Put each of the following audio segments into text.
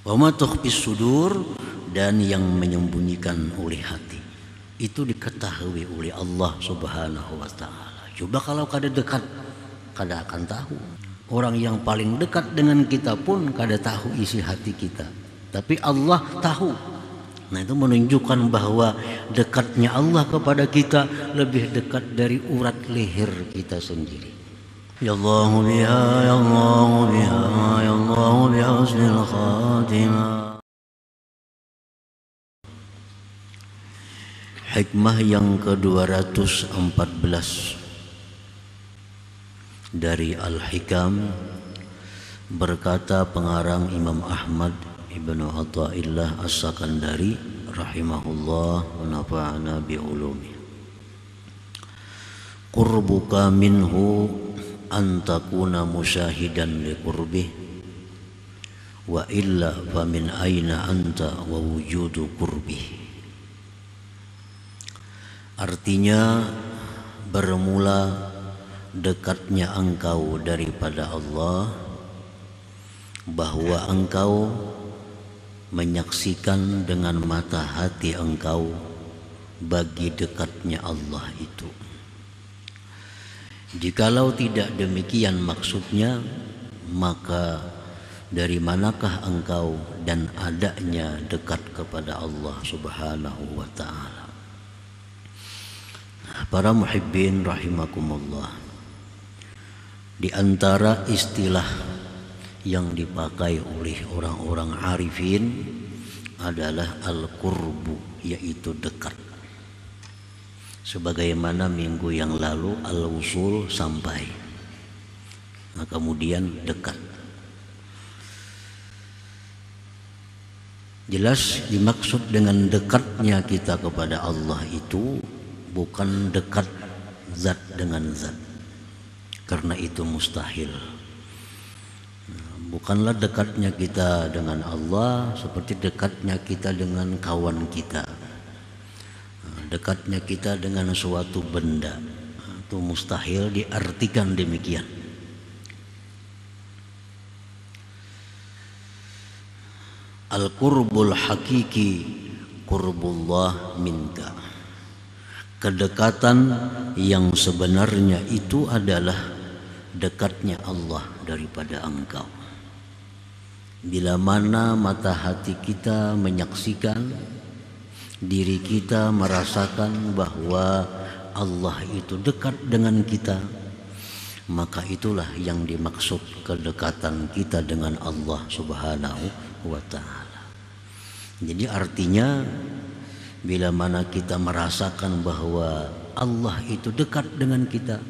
Wa ma tukhfis sudur, dan yang menyembunyikan oleh hati itu diketahui oleh Allah Subhanahu wa taala. Coba kalau kada dekat, kada akan tahu. Orang yang paling dekat dengan kita pun kada tahu isi hati kita, tapi Allah tahu. Nah, itu menunjukkan bahwa dekatnya Allah kepada kita lebih dekat dari urat leher kita sendiri. Ya Allah biha, ya Allah biha, ya Allah biha husnul khatimah. Hikmah yang ke-214 dari Al-Hikam, berkata pengarang Imam Ahmad Ibnu Athaillah As-Sakandari rahimahullah wa nafa'ana bi ulumi. Qurbuka minhu an takuna musyahidan li qurbih wa illa fa min aina anta wa wujudu qurbih. Artinya, bermula dekatnya engkau daripada Allah, bahwa engkau menyaksikan dengan mata hati engkau bagi dekatnya Allah itu. Jikalau tidak demikian maksudnya, maka dari manakah engkau dan adanya dekat kepada Allah Subhanahu wa ta'ala? Para muhibbin rahimakumullah, di antara istilah yang dipakai oleh orang-orang arifin adalah al-qurbu, yaitu dekat. Sebagaimana minggu yang lalu al-wusul, sampai. Nah, kemudian dekat. Jelas dimaksud dengan dekatnya kita kepada Allah itu bukan dekat zat dengan zat, karena itu mustahil. Bukanlah dekatnya kita dengan Allah seperti dekatnya kita dengan kawan kita, dekatnya kita dengan suatu benda. Itu mustahil diartikan demikian. Al-qurbul hakiki qurbullah minka. Kedekatan yang sebenarnya itu adalah dekatnya Allah daripada engkau. Bila mana mata hati kita menyaksikan, diri kita merasakan bahwa Allah itu dekat dengan kita, maka itulah yang dimaksud kedekatan kita dengan Allah Subhanahu wa ta'ala. Jadi artinya, bila mana kita merasakan bahwa Allah itu dekat dengan kita,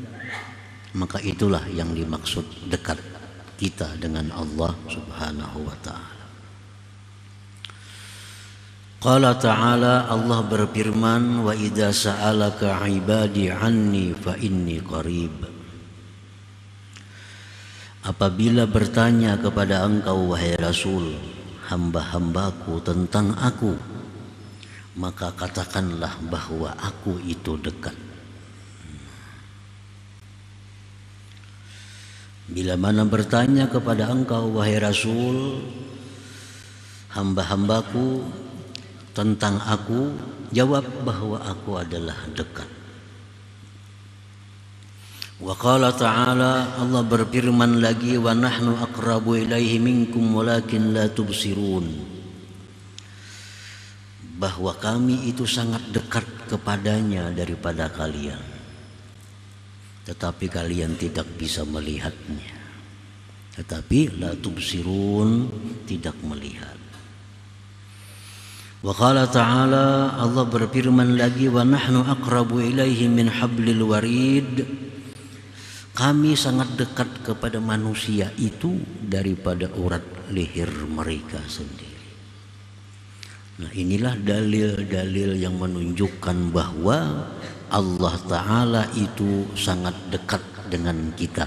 maka itulah yang dimaksud dekat kita dengan Allah Subhanahu wa ta'ala. Qala ta'ala, Allah berfirman, wa idza sa'alaka 'ibadi 'anni fa inni qarib. Apabila bertanya kepada engkau wahai Rasul, hamba-hambaku tentang aku, maka katakanlah bahwa aku itu dekat. Bila mana bertanya kepada engkau wahai Rasul, hamba-hambaku tentang aku, jawab bahwa aku adalah dekat. Wa qala ta'ala, Allah berfirman lagi, wa nahnu aqrabu ilaihi minkum walakin la tubsirun. Bahwa kami itu sangat dekat kepadanya daripada kalian, tetapi kalian tidak bisa melihatnya. Tetapi la tubsirun, tidak melihat. Wa qala ta'ala, Allah berfirman lagi, wa nahnu aqrabu ilaihi min hablil warid. Kami sangat dekat kepada manusia itu daripada urat leher mereka sendiri. Nah, inilah dalil-dalil yang menunjukkan bahwa Allah Ta'ala itu sangat dekat dengan kita.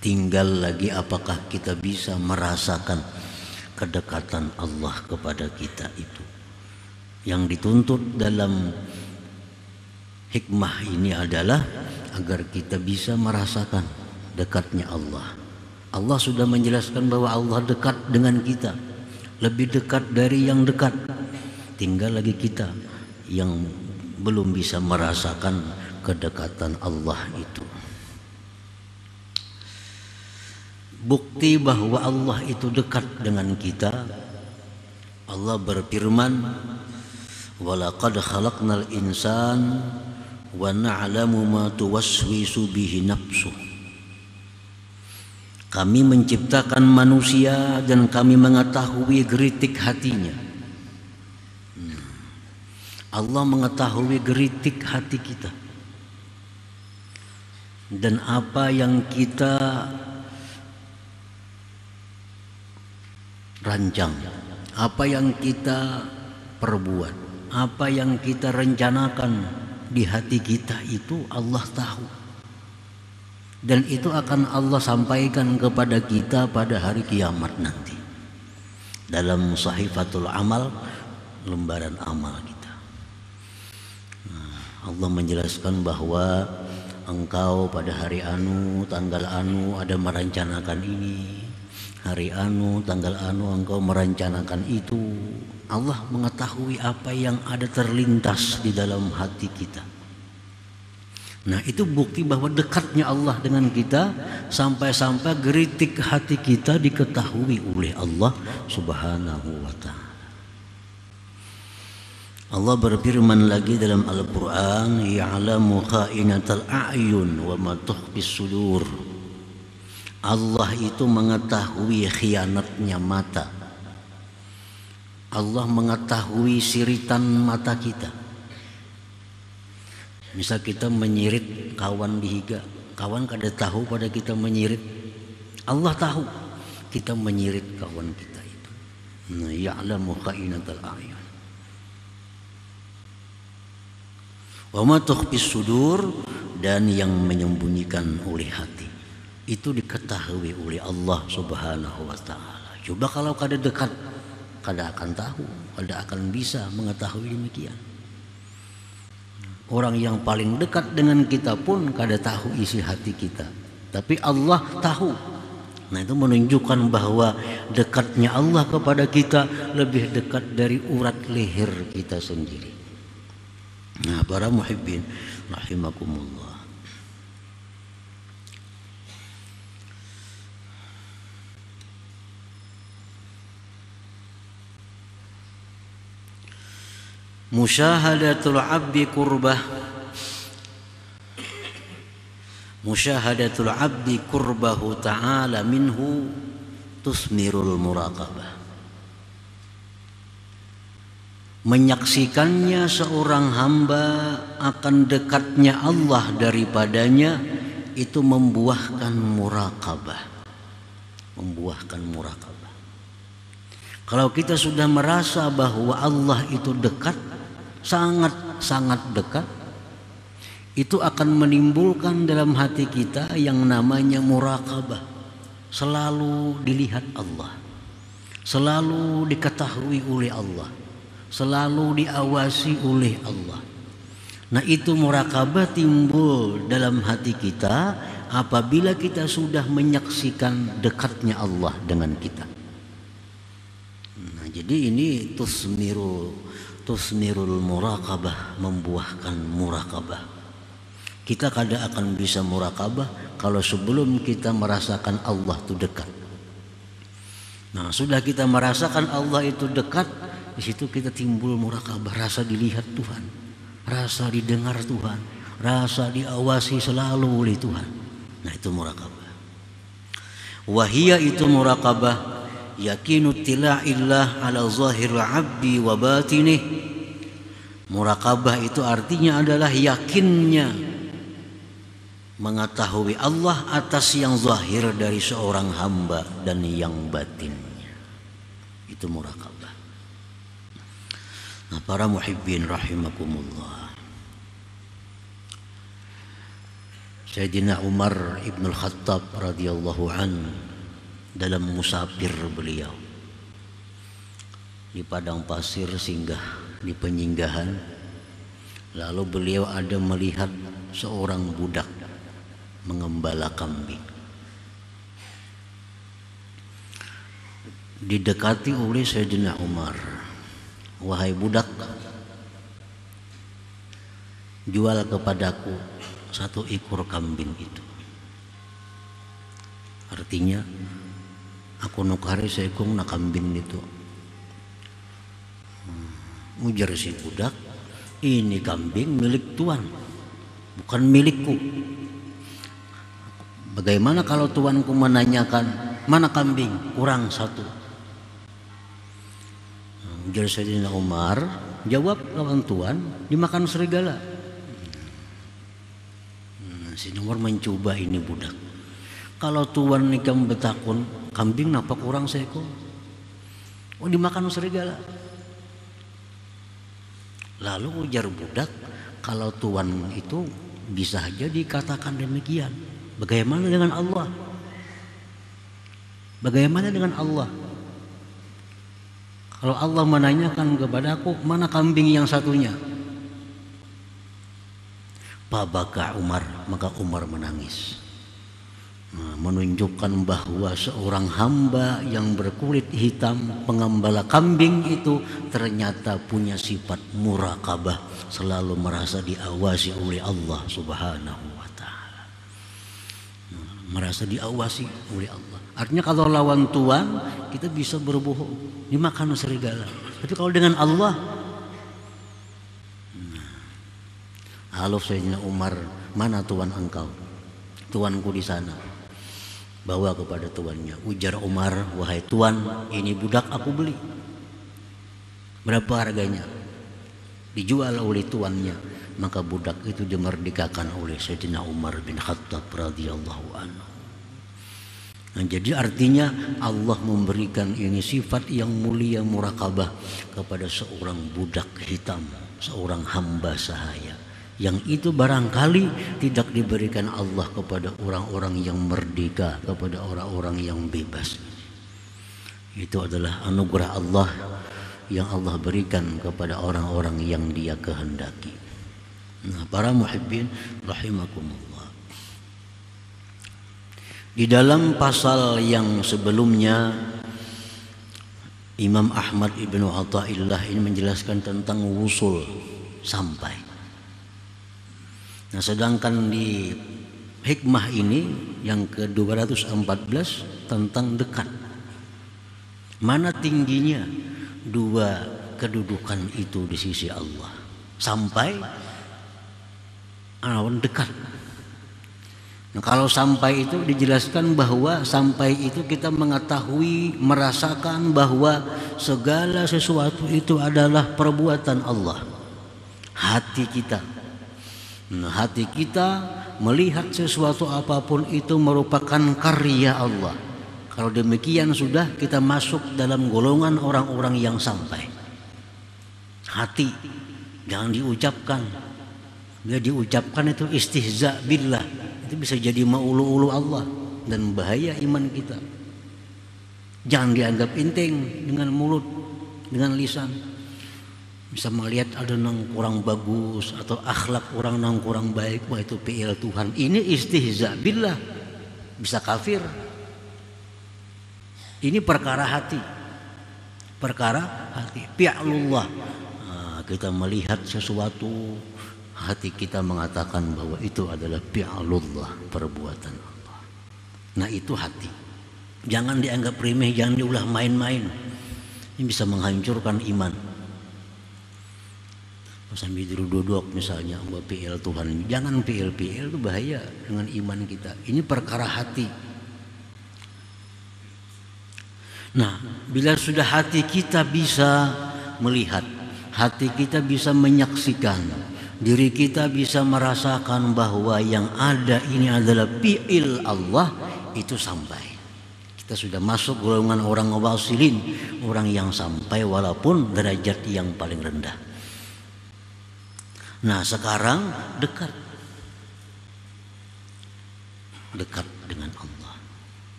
Tinggal lagi apakah kita bisa merasakan kedekatan Allah kepada kita itu. Yang dituntut dalam hikmah ini adalah agar kita bisa merasakan dekatnya Allah. Allah sudah menjelaskan bahwa Allah dekat dengan kita. lebih dekat dari yang dekat. Tinggal lagi kita yang belum bisa merasakan kedekatan Allah itu. Bukti bahwa Allah itu dekat dengan kita, Allah berfirman, "Walaqad khalaqnal insan wa na'lamu ma tuwaswisu bihi nafsuh." Kami menciptakan manusia dan kami mengetahui geritik hatinya. Allah mengetahui geritik hati kita dan apa yang kita rancang, apa yang kita perbuat, apa yang kita rencanakan di hati kita itu Allah tahu. Dan itu akan Allah sampaikan kepada kita pada hari kiamat nanti. Dalam Sahifatul Amal, lembaran amal kita. Allah menjelaskan bahwa engkau pada hari anu, tanggal anu ada merencanakan ini. Hari anu, tanggal anu engkau merencanakan itu. Allah mengetahui apa yang ada terlintas di dalam hati kita. Nah, itu bukti bahwa dekatnya Allah dengan kita, sampai-sampai geritik hati kita diketahui oleh Allah Subhanahu wa ta'ala. Allah berfirman lagi dalam Al-Quran, "Ya'lamu kha'inatal a'yun wa ma tukhfis sudur." Allah itu mengetahui khianatnya mata. Allah mengetahui siritan mata kita. Misal kita menyirit kawan di higa, kawan kada tahu pada kita menyirit. Allah tahu kita menyirit kawan kita itu. Nah, ya'lamu kha'inatal a'yun wa ma tukhfis sudur, dan yang menyembunyikan oleh hati itu diketahui oleh Allah Subhanahu wa ta'ala. Coba kalau kada dekat, kada akan tahu, kada akan bisa mengetahui demikian. Orang yang paling dekat dengan kita pun kada tahu isi hati kita, tapi Allah tahu. Nah, itu menunjukkan bahwa dekatnya Allah kepada kita lebih dekat dari urat leher kita sendiri. Nah, para muhibbin rahimakumullah, musyahadatul abdi qurbah, musyahadatul abdi qurbahu ta'ala minhu tusmirul muraqabah. Menyaksikannya seorang hamba akan dekatnya Allah daripadanya itu membuahkan muraqabah. Membuahkan muraqabah. Kalau kita sudah merasa bahwa Allah itu dekat, sangat-sangat dekat, itu akan menimbulkan dalam hati kita yang namanya muraqabah. Selalu dilihat Allah, selalu diketahui oleh Allah, selalu diawasi oleh Allah. Nah, itu muraqabah timbul dalam hati kita apabila kita sudah menyaksikan dekatnya Allah dengan kita. Nah, jadi ini tusmirul muraqabah, membuahkan muraqabah. Kita kada akan bisa muraqabah kalau sebelum kita merasakan Allah itu dekat. Nah, sudah kita merasakan Allah itu dekat, di situ kita timbul muraqabah, rasa dilihat Tuhan, rasa didengar Tuhan, rasa diawasi selalu oleh Tuhan. Nah, itu muraqabah. Wahia itu muraqabah yakinu tila'illah ala zahiril abdi wa batinih. Muraqabah itu artinya adalah yakinnya mengetahui Allah atas yang zahir dari seorang hamba dan yang batinnya. Itu muraqabah. Nah, para muhibbin rahimakumullah, Sayyidina Umar Ibn Khattab radhiyallahu an dalam musafir beliau di padang pasir singgah di penyinggahan, lalu beliau ada melihat seorang budak mengembala kambing. didekati oleh Sayyidina Umar. Wahai budak, jual kepadaku 1 ekor kambing itu. Artinya aku nukari seekor na kambing itu. Ujar si budak, ini kambing milik tuan, bukan milikku. Bagaimana kalau tuanku menanyakan mana kambing? Kurang 1. Ujar Sayyidina Umar, jawab lawan tuan, dimakan serigala. Sayyidina Umar mencoba ini budak. Kalau tuan nikam betakun, kambing napa kurang seekor? Oh, dimakan serigala. Lalu ujar budak, kalau tuan itu bisa saja dikatakan demikian. Bagaimana dengan Allah? Bagaimana dengan Allah? Kalau Allah menanyakan kepadaku, mana kambing yang satunya? Pabaka Umar, maka Umar menangis. Menunjukkan bahwa seorang hamba yang berkulit hitam, pengembala kambing itu ternyata punya sifat muraqabah, selalu merasa diawasi oleh Allah Subhanahu wa ta'ala. Merasa diawasi oleh Allah. Artinya kalau lawan tuan kita bisa berbohong, dimakan serigala. Tapi kalau dengan Allah, halo Sayyidina Umar, mana tuan engkau? Tuanku di sana. Bawa kepada tuannya. Ujar Umar, wahai tuan, ini budak aku beli. Berapa harganya? Dijual oleh tuannya. Maka budak itu dimerdekakan oleh Sayyidina Umar bin Khattab radhiyallahu anhu. Nah, jadi artinya Allah memberikan ini sifat yang mulia muraqabah kepada seorang budak hitam, seorang hamba sahaya. Yang itu barangkali tidak diberikan Allah kepada orang-orang yang merdeka, kepada orang-orang yang bebas. Itu adalah anugerah Allah yang Allah berikan kepada orang-orang yang Dia kehendaki. Nah, para muhibbin rahimakumullah. Di dalam pasal yang sebelumnya, Imam Ahmad ibnu Athaillah ini menjelaskan tentang wusul, sampai. Nah, sedangkan di hikmah ini yang ke-214 tentang dekat. Mana tingginya 2 kedudukan itu di sisi Allah? Sampai dekat. Nah, kalau sampai itu dijelaskan bahwa sampai itu kita mengetahui, merasakan bahwa segala sesuatu itu adalah perbuatan Allah. Hati kita. Nah, hati kita melihat sesuatu apapun itu merupakan karya Allah. Kalau demikian sudah kita masuk dalam golongan orang-orang yang sampai. Hati jangan diucapkan. Bila diucapkan itu istihza billah, itu bisa jadi maulu-ulu Allah dan bahaya iman kita. Jangan dianggap enteng dengan mulut, dengan lisan. Bisa melihat ada yang kurang bagus atau akhlak orang yang kurang baik, wah itu PL Tuhan. Ini istihza billah, bisa kafir. Ini perkara hati, perkara hati. Fi'lullah. Nah, kita melihat sesuatu, hati kita mengatakan bahwa itu adalah fi'lullah, perbuatan Allah. Nah, itu hati. Jangan dianggap remeh, jangan diulah main-main. Ini bisa menghancurkan iman. Sambil duduk misalnya buat PL Tuhan, jangan PL itu bahaya dengan iman kita. Ini perkara hati. Nah, bila sudah hati kita bisa melihat, hati kita bisa menyaksikan, diri kita bisa merasakan bahwa yang ada ini adalah fi'il Allah, itu sampai. Kita sudah masuk golongan orang wasilin, orang yang sampai walaupun derajat yang paling rendah. Nah, sekarang dekat dengan Allah.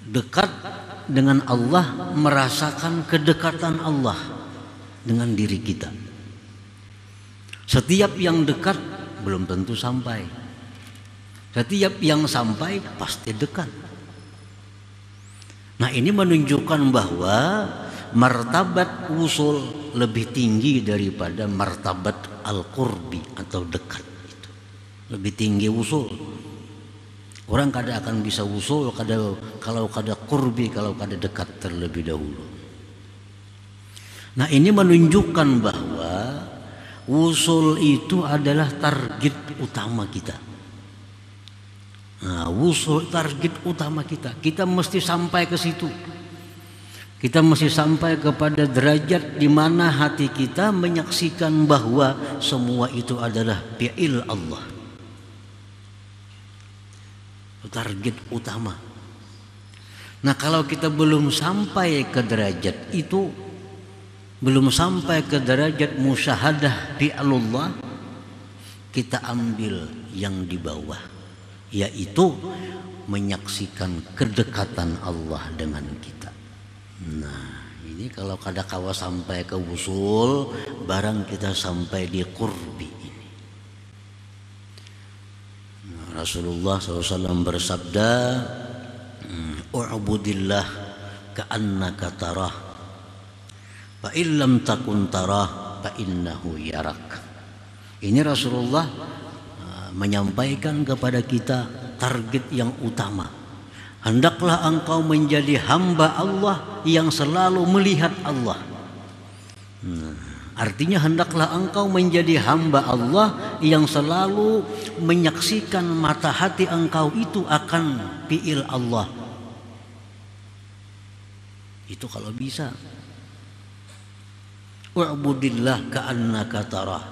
Dekat dengan Allah, merasakan kedekatan Allah dengan diri kita. Setiap yang dekat belum tentu sampai. Setiap yang sampai pasti dekat. Nah, ini menunjukkan bahwa martabat usul lebih tinggi daripada martabat al-qurbi atau dekat itu. Lebih tinggi usul. Orang kada akan bisa usul kalau kada qurbi, kalau kada dekat terlebih dahulu. Nah, ini menunjukkan bahwa usul itu adalah target utama kita. Nah, usul target utama kita. Kita mesti sampai ke situ. Kita mesti sampai kepada derajat di mana hati kita menyaksikan bahwa semua itu adalah fi'il Allah. Target utama. Nah, kalau kita belum sampai ke derajat itu, belum sampai ke derajat musyahadah fi'lullah, kita ambil yang di bawah, yaitu menyaksikan kedekatan Allah dengan kita. Nah, ini kalau kada kawa sampai ke usul, barang kita sampai di qurbi ini. Nah, Rasulullah SAW bersabda, "U'budillah ka'annaka tarah, fa illam takun tarah fa innahu yarak." Ini Rasulullah menyampaikan kepada kita target yang utama. Hendaklah engkau menjadi hamba Allah yang selalu melihat Allah. Artinya hendaklah engkau menjadi hamba Allah yang selalu menyaksikan mata hati engkau itu akan fi'il Allah. Itu kalau bisa. U'budillah ka'annaka tarah.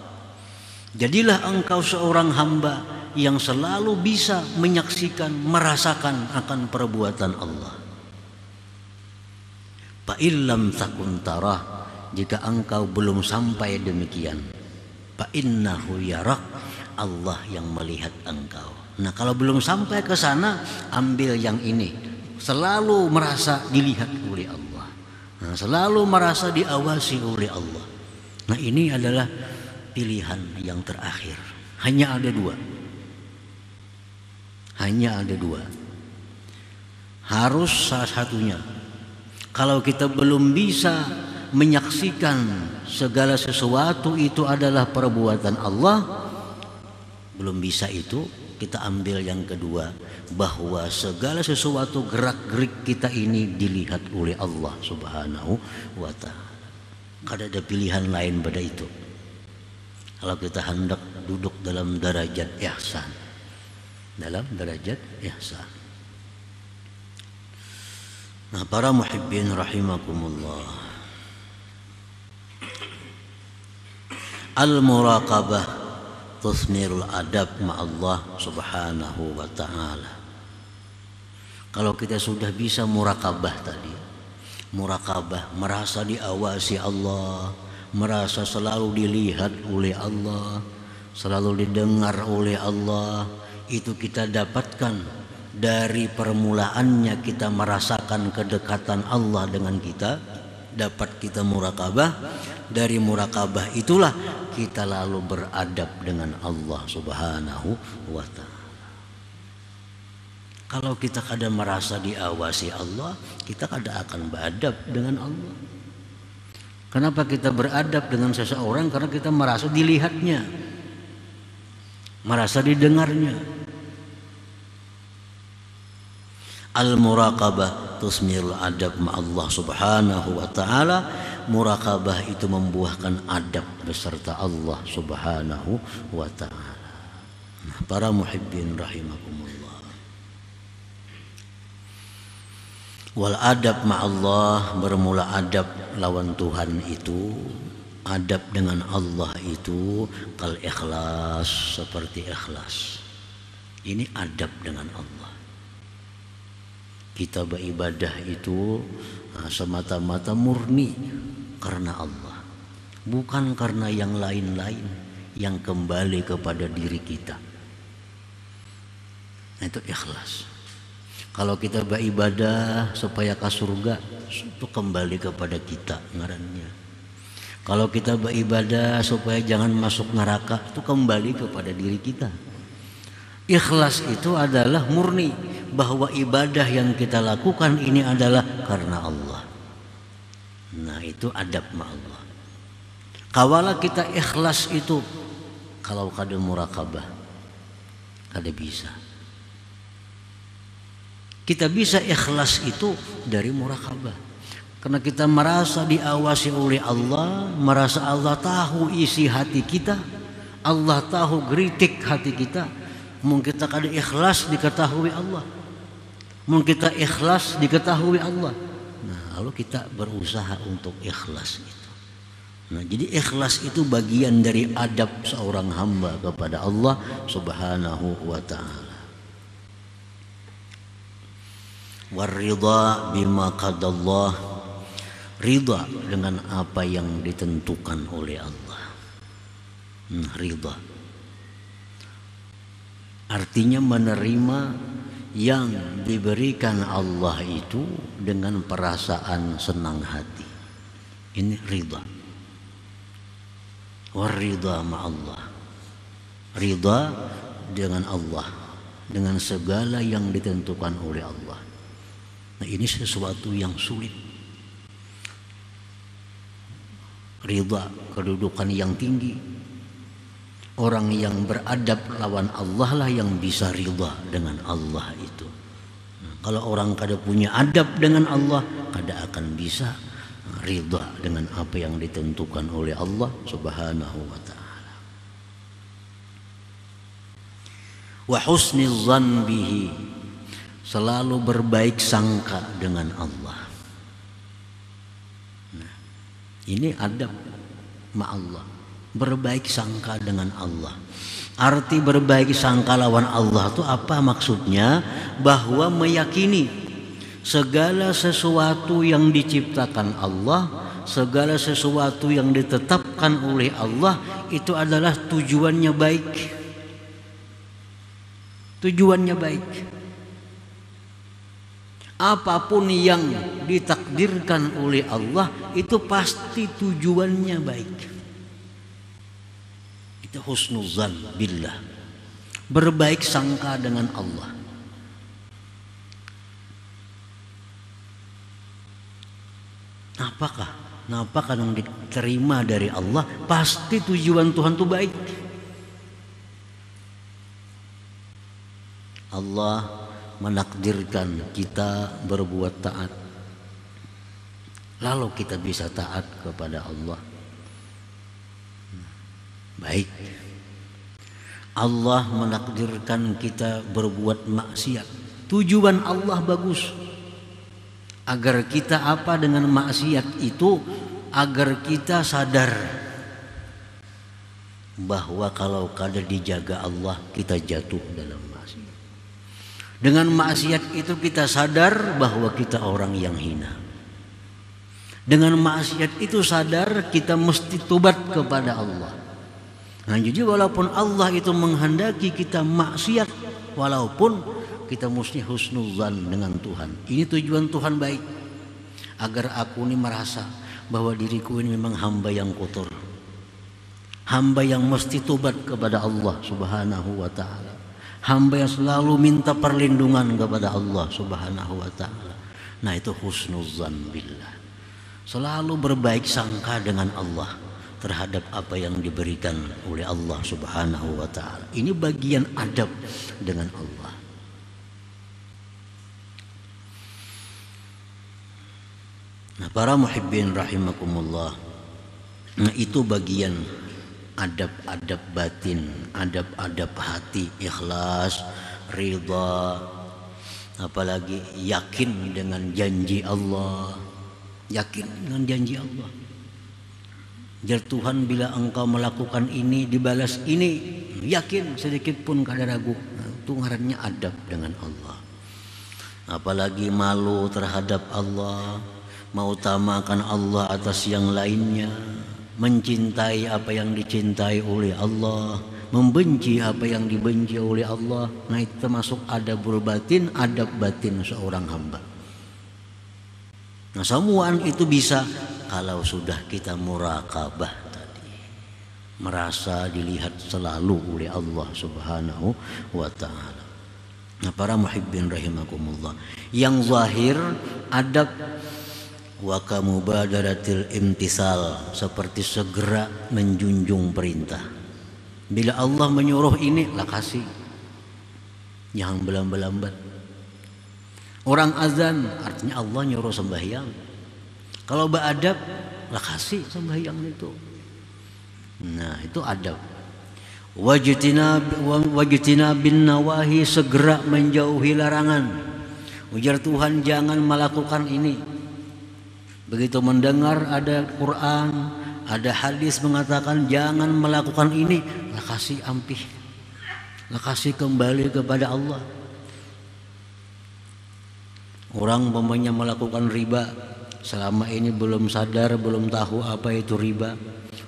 Jadilah engkau seorang hamba yang selalu bisa menyaksikan, merasakan akan perbuatan Allah. Fa illam takun tarah, jika engkau belum sampai demikian, fa innahu yarak, Allah yang melihat engkau. Nah, kalau belum sampai ke sana, ambil yang ini, selalu merasa dilihat oleh Allah. Nah, selalu merasa diawasi oleh Allah. Nah, ini adalah pilihan yang terakhir. Hanya ada dua. Hanya ada dua. Harus salah satunya. Kalau kita belum bisa menyaksikan segala sesuatu itu adalah perbuatan Allah, belum bisa itu, kita ambil yang kedua, bahwa segala sesuatu gerak-gerik kita ini dilihat oleh Allah Subhanahu wa ta'ala. Kada ada pilihan lain pada itu. Kalau kita hendak duduk dalam derajat ihsan, dalam derajat ihsan. Nah, para muhibbin rahimakumullah, al-muraqabah tusmirul adab ma'allah subhanahu wa ta'ala. Kalau kita sudah bisa muraqabah tadi, muraqabah, merasa diawasi Allah, merasa selalu dilihat oleh Allah, selalu didengar oleh Allah, itu kita dapatkan dari permulaannya kita merasakan kedekatan Allah dengan kita, dapat kita muraqabah. Dari muraqabah itulah kita lalu beradab dengan Allah Subhanahu wa ta'ala. Kalau kita kadang merasa diawasi Allah, kita kadang akan beradab dengan Allah. Kenapa kita beradab dengan seseorang? Karena kita merasa dilihatnya, merasa didengarnya. Al-muraqabah tusmirul adab ma'allah subhanahu wa ta'ala. Muraqabah itu membuahkan adab beserta Allah subhanahu wa ta'ala. Nah, para muhibbin rahimakumullah, wal adab ma'allah, bermula adab lawan Tuhan itu, adab dengan Allah itu kal ikhlas, seperti ikhlas. Ini adab dengan Allah. Kita beribadah itu semata-mata murni karena Allah, bukan karena yang lain-lain yang kembali kepada diri kita. Nah, itu ikhlas. Kalau kita beribadah supaya ke surga, itu kembali kepada kita ngarannya. Kalau kita beribadah supaya jangan masuk neraka, itu kembali kepada diri kita. Ikhlas itu adalah murni, bahwa ibadah yang kita lakukan ini adalah karena Allah. Nah, itu adab ma Allah. Kawala kita ikhlas itu kalau kada murakabah, kada bisa. Kita bisa ikhlas itu dari murakabah, karena kita merasa diawasi oleh Allah, merasa Allah tahu isi hati kita, Allah tahu geritik hati kita. Mungkin kita kada ikhlas diketahui Allah, mungkin kita ikhlas diketahui Allah. Nah, lalu kita berusaha untuk ikhlas itu. Nah, jadi ikhlas itu bagian dari adab seorang hamba kepada Allah Subhanahu wa ta'ala. Waridha bima qadallah, ridha dengan apa yang ditentukan oleh Allah. Ridha artinya menerima yang diberikan Allah itu dengan perasaan senang hati. Ini ridha. Waridha ma'allah, ridha dengan Allah, dengan segala yang ditentukan oleh Allah. Nah, ini sesuatu yang sulit. Ridha, kedudukan yang tinggi. Orang yang beradab lawan Allah lah yang bisa ridha dengan Allah itu. Nah, kalau orang kada punya adab dengan Allah, kada akan bisa ridha dengan apa yang ditentukan oleh Allah Subhanahu wa ta'ala. Wa husnil dzan bihi, selalu berbaik sangka dengan Allah. Nah, ini adab ma Allah, berbaik sangka dengan Allah. Arti berbaik sangka lawan Allah itu apa maksudnya? Bahwa meyakini segala sesuatu yang diciptakan Allah, segala sesuatu yang ditetapkan oleh Allah itu adalah tujuannya baik. Tujuannya baik. Apapun yang ditakdirkan oleh Allah itu pasti tujuannya baik. Itu husnuzan billah, berbaik sangka dengan Allah. Apakah yang diterima dari Allah pasti tujuan Tuhan itu baik. Allah menakdirkan kita berbuat taat, lalu kita bisa taat kepada Allah. Baik. Allah menakdirkan kita berbuat maksiat, tujuan Allah bagus. Agar kita apa dengan maksiat itu? Agar kita sadar bahwa kalau kada dijaga Allah, kita jatuh dalam maksiat. Dengan maksiat itu kita sadar bahwa kita orang yang hina. Dengan maksiat itu sadar kita mesti tobat kepada Allah. Nah, jadi walaupun Allah itu menghendaki kita maksiat, walaupun kita mesti husnuzan dengan Tuhan. Ini tujuan Tuhan baik, agar aku ini merasa bahwa diriku ini memang hamba yang kotor, hamba yang mesti tobat kepada Allah Subhanahu wa ta'ala, hamba yang selalu minta perlindungan kepada Allah Subhanahu wa ta'ala. Nah, itu husnuzan billah, selalu berbaik sangka dengan Allah terhadap apa yang diberikan oleh Allah Subhanahu wa ta'ala. Ini bagian adab dengan Allah. Nah, para muhibbin rahimakumullah, nah itu bagian adab-adab batin, adab-adab hati, ikhlas, ridha, apalagi yakin dengan janji Allah, yakin dengan janji Allah. Jar Tuhan, bila engkau melakukan ini dibalas ini, yakin sedikit pun kada ragu. Nah, itu ngarannya adab dengan Allah. Apalagi malu terhadap Allah, mengutamakan Allah atas yang lainnya, mencintai apa yang dicintai oleh Allah, membenci apa yang dibenci oleh Allah. Nah, itu termasuk adabul batin, adab batin seorang hamba. Nah, semuaan itu bisa kalau sudah kita murakabah tadi, merasa dilihat selalu oleh Allah Subhanahu wa ta'ala. Nah, para muhibbin rahimakumullah, yang zahir adab wa kamubadaratil imtisal, seperti segera menjunjung perintah. Bila Allah menyuruh ini, lah kasih, jangan berlambat-lambat. Orang azan artinya Allah nyuruh sembahyang, kalau beradab lah kasih sembahyang itu. Nah, itu adab. Wajtina bin nawahi, segera menjauhi larangan. Ujar Tuhan, jangan melakukan ini. Begitu mendengar ada Quran, ada hadis mengatakan jangan melakukan ini, lah kasih ampih, lah kasih kembali kepada Allah. Orang umpamanya melakukan riba, selama ini belum sadar, belum tahu apa itu riba.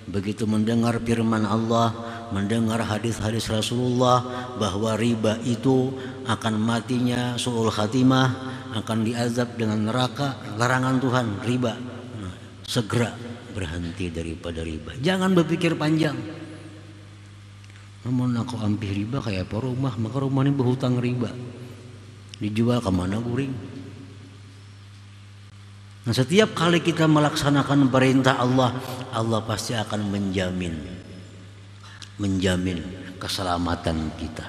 Begitu mendengar firman Allah, mendengar hadis-hadis Rasulullah bahwa riba itu akan matinya su'ul khatimah, akan diazab dengan neraka, larangan Tuhan riba. Nah, segera berhenti daripada riba. Jangan berpikir panjang. Namun aku ampih riba kayak apa rumah, maka rumah ini berhutang riba, dijual kemana guring. Nah, setiap kali kita melaksanakan perintah Allah, Allah pasti akan menjamin keselamatan kita.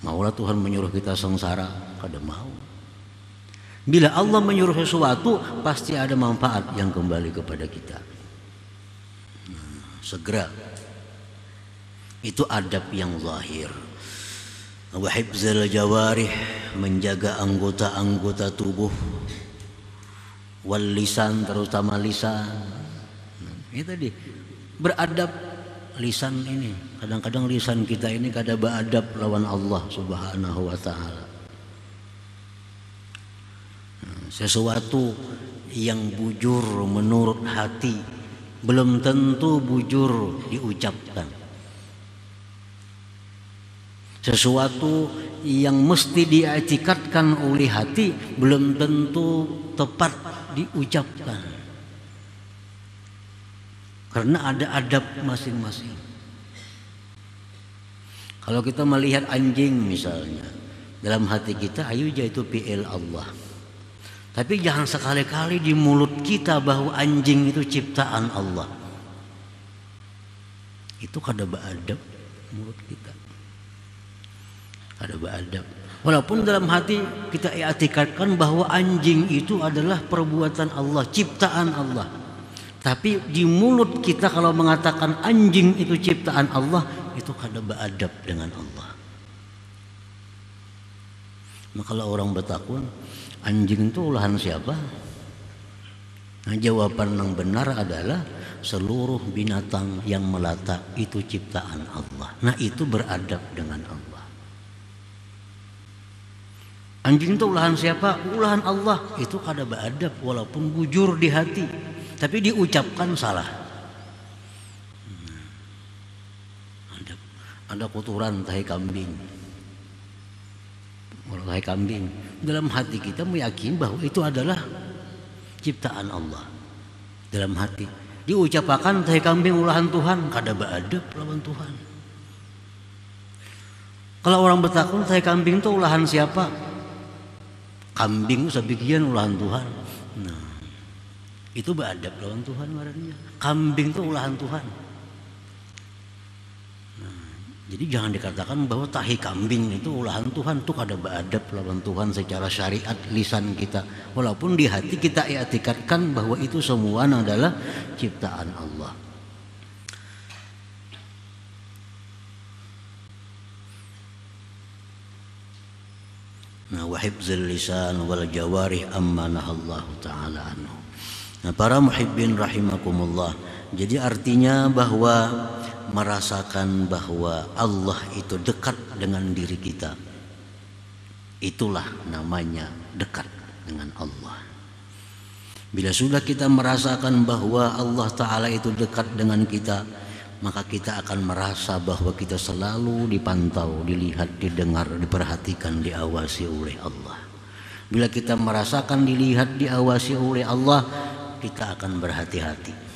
Maulah Tuhan menyuruh kita sengsara, kada mau. Bila Allah menyuruh sesuatu, pasti ada manfaat yang kembali kepada kita. Segera. Itu adab yang zahir. Wa hifzul jawarih, menjaga anggota-anggota tubuh. Wal lisan, terutama lisan. Ini tadi beradab lisan ini. Kadang-kadang lisan kita ini kada beradab lawan Allah Subhanahu wa taala. Sesuatu yang bujur menurut hati belum tentu bujur diucapkan. Sesuatu yang mesti diiktikadkan oleh hati belum tentu tepat diucapkan. Karena ada adab masing-masing. Kalau kita melihat anjing misalnya, dalam hati kita ayo itu fi'il Allah. Tapi jangan sekali-kali di mulut kita bahwa anjing itu ciptaan Allah. Itu kada beadab mulut kita. Kada beadab. Walaupun dalam hati kita i'tikadkan bahwa anjing itu adalah perbuatan Allah, ciptaan Allah. Tapi di mulut kita kalau mengatakan anjing itu ciptaan Allah, itu kada beadab dengan Allah. Maka kalau orang bertakun, anjing itu olahan siapa? Nah, jawaban yang benar adalah seluruh binatang yang melata itu ciptaan Allah. Nah, itu beradab dengan Allah. Anjing itu olahan siapa? Olahan Allah. Itu kada beadab walaupun bujur di hati, tapi diucapkan salah. Ada kotoran tahi kambing. Tahi kambing. Dalam hati kita meyakini bahwa itu adalah ciptaan Allah. Dalam hati diucapkan tahi kambing olahan Tuhan, kada beadab lawan Tuhan. Kalau orang bertakun tahi kambing itu olahan siapa? Kambing sebagian olahan Tuhan. Nah, itu beadab lawan Tuhan marahnya. Kambing itu olahan Tuhan. Jadi jangan dikatakan bahwa tahi kambing itu olahan Tuhan, itu kada beadab lawan Tuhan secara syariat lisan kita. Walaupun di hati kita i'tikadkan bahwa itu semua adalah ciptaan Allah. Nah, wa hifzul lisan wal jawarih amma nahallahu ta'ala anhu. Nah, para muhibbin rahimakumullah. Jadi artinya bahwa merasakan bahwa Allah itu dekat dengan diri kita, itulah namanya dekat dengan Allah. Bila sudah kita merasakan bahwa Allah Ta'ala itu dekat dengan kita, maka kita akan merasa bahwa kita selalu dipantau, dilihat, didengar, diperhatikan, diawasi oleh Allah. Bila kita merasakan dilihat, diawasi oleh Allah, kita akan berhati-hati.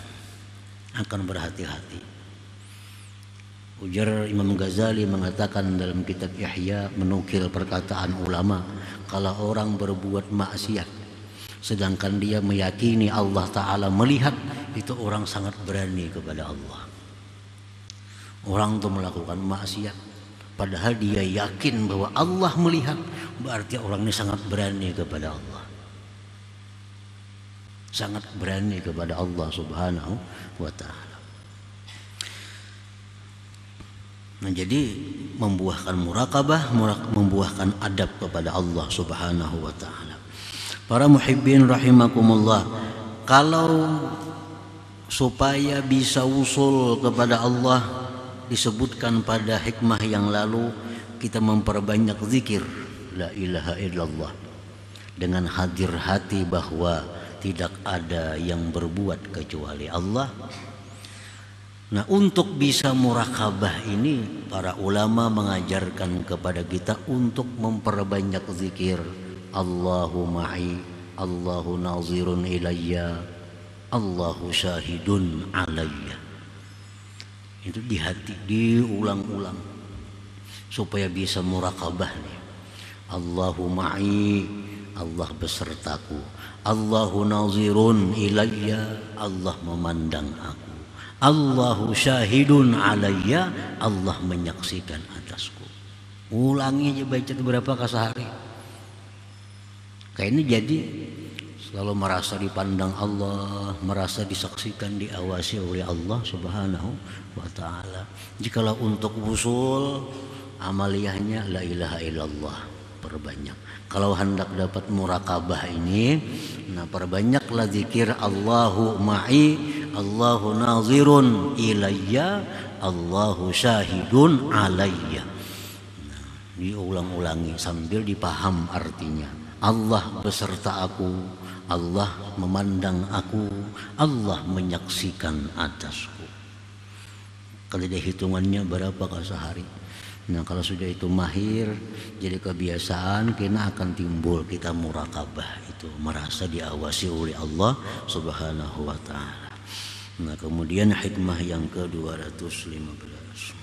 Ujar Imam Ghazali mengatakan dalam kitab Ihya, menukil perkataan ulama, kalau orang berbuat maksiat sedangkan dia meyakini Allah Ta'ala melihat, itu orang sangat berani kepada Allah. Orang itu melakukan maksiat padahal dia yakin bahwa Allah melihat, berarti orang ini sangat berani kepada Allah. Sangat berani kepada Allah Subhanahu wa Ta'ala. Nah, jadi membuahkan muraqabah, membuahkan adab kepada Allah Subhanahu wa Ta'ala. Para muhibbin rahimakumullah, kalau supaya bisa usul kepada Allah, disebutkan pada hikmah yang lalu, kita memperbanyak zikir la ilaha illallah dengan hadir hati bahwa tidak ada yang berbuat kecuali Allah. Nah, untuk bisa muraqabah ini, para ulama mengajarkan kepada kita untuk memperbanyak zikir. Allahu ma'i, Allahu nazirun ilayya, Allahu syahidun alayya. Itu di hati, diulang-ulang supaya bisa muraqabah nih. Allahu ma'i, Allah besertaku. Allahu nazirun ilayya, Allah memandang aku. Allahu syahidun alayya, Allah menyaksikan atasku. Ulangi aja, baca berapa kali sehari. Kayak ini jadi selalu merasa dipandang Allah, merasa disaksikan, diawasi oleh Allah Subhanahu wa Ta'ala. Jikalau untuk usul amaliyahnya la ilaha illallah, perbanyak. Kalau hendak dapat muraqabah ini, nah perbanyaklah zikir Allahu ma'i, Allahu nazirun ilayya, Allahu syahidun alayya. Nah, diulang-ulangi sambil dipaham artinya. Allah beserta aku, Allah memandang aku, Allah menyaksikan atasku. Kalau ada hitungannya berapa kali sehari? Nah, kalau sudah itu mahir, jadi kebiasaan, kena akan timbul kita muraqabah itu, merasa diawasi oleh Allah Subhanahu wa Ta'ala. Nah, kemudian hikmah yang ke-215.